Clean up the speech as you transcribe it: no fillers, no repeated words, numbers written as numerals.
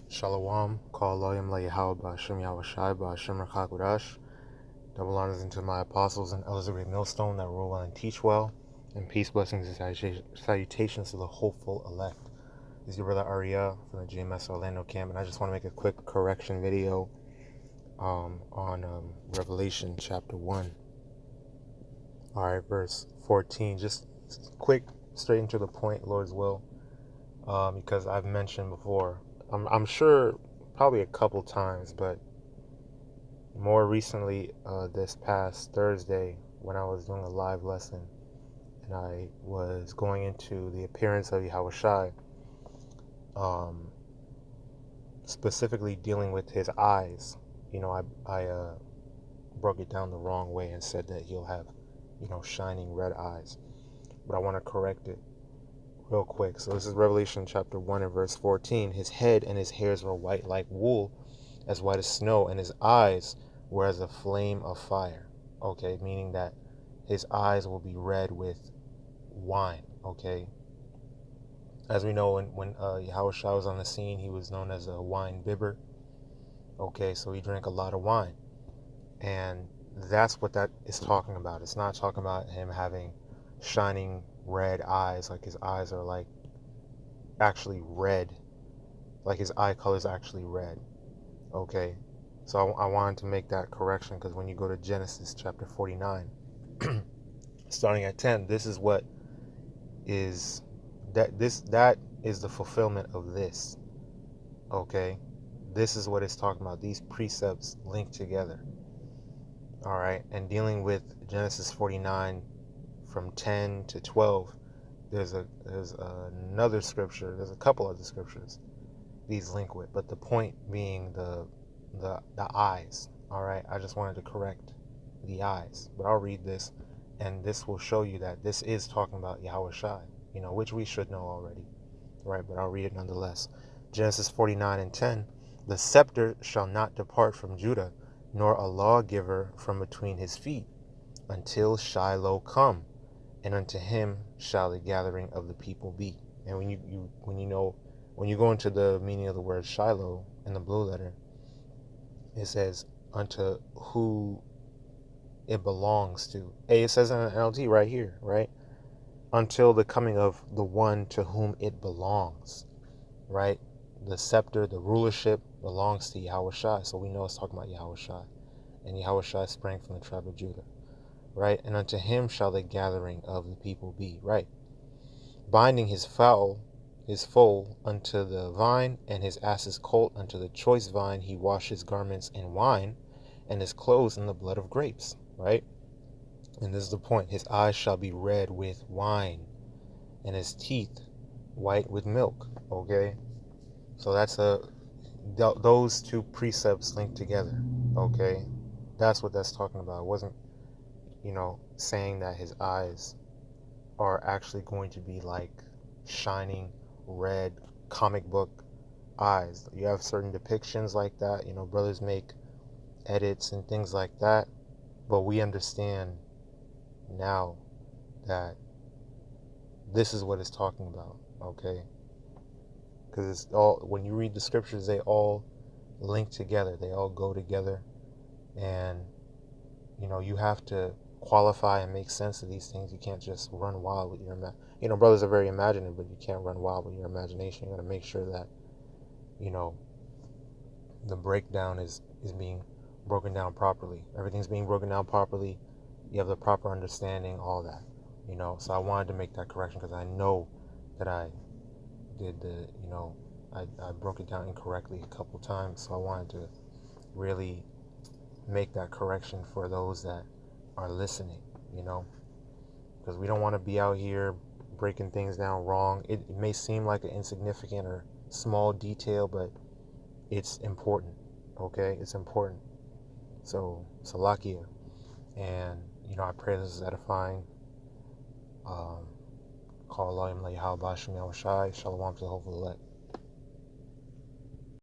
Shalom, HALALYAM, YAHAWASHI, BAHASHAM, QADASH. Double honors into my apostles and elders of Great Millstone that rule well and teach well. And peace, blessings, and salutations to the hopeful elect. This is your brother Aria from the GMS Orlando camp, and I just want to make a quick correction video on Revelation chapter 1. Alright, verse 14. Just quick, straight into the point, Lord's will. Because I've mentioned before, I'm sure probably a couple times, but more recently, this past Thursday, when I was doing a live lesson and I was going into the appearance of YAHAWASHI, specifically dealing with his eyes. I broke it down the wrong way and said that he'll have, shining red eyes. But I want to correct it real quick. So this is Revelation chapter 1 and verse 14. His head and his hairs were white like wool, as white as snow, and his eyes were as a flame of fire. Okay, meaning that his eyes will be red with wine. Okay, as we know, when YAHAWASHI was on the scene, he was known as a wine bibber. Okay, so he drank a lot of wine, and that's what that is talking about. It's not talking about him having shining red eyes, like his eyes are like actually red, like his eye color is actually red. Okay, so I wanted to make that correction, because when you go to Genesis chapter 49 starting at 10, this is what is that is the fulfillment of this. Okay, this is what it's talking about, these precepts linked together. All right, and dealing with Genesis 49 from 10 to 12, there's another scripture, there's a couple other scriptures these link with, but the point being the eyes. All right, I just wanted to correct the eyes, but I'll read this, and this will show you that this is talking about YAHAWASHI, which we should know already, right? But I'll read it nonetheless. Genesis 49 and 10. The scepter shall not depart from Judah, nor a lawgiver from between his feet, until Shiloh come, and unto him shall the gathering of the people be. And when you go into the meaning of the word Shiloh in the blue letter, it says unto who it belongs to. It says in an NLT right here, right? Until the coming of the one to whom it belongs, right? The scepter, the rulership belongs to YAHAWASHI. So we know it's talking about YAHAWASHI. And YAHAWASHI sprang from the tribe of Judah, right? And unto him shall the gathering of the people be, right? Binding his foal unto the vine, and his ass's colt unto the choice vine, he washed his garments in wine, and his clothes in the blood of grapes, right? And this is the point. His eyes shall be red with wine, and his teeth white with milk. Okay, so that's those two precepts linked together. Okay, that's what that's talking about. It wasn't, saying that his eyes are actually going to be like shining red comic book eyes. You have certain depictions like that, brothers make edits and things like that, but we understand now that this is what it's talking about. Okay, because it's all, when you read the scriptures, they all link together, they all go together, and you have to qualify and make sense of these things. You can't just run wild with your brothers are very imaginative, but you can't run wild with your imagination. You got to make sure that the breakdown is being broken down properly. Everything's being broken down properly. You have the proper understanding, all that. So I wanted to make that correction, because I know that I did I broke it down incorrectly a couple times. So I wanted to really make that correction for those that are listening, because we don't want to be out here breaking things down wrong. It may seem like an insignificant or small detail, but it's important. Okay, it's important. So Salakia, and I pray this is edifying. HALALYAM, YAHAWAH and His, Shalom to the hopeful elect.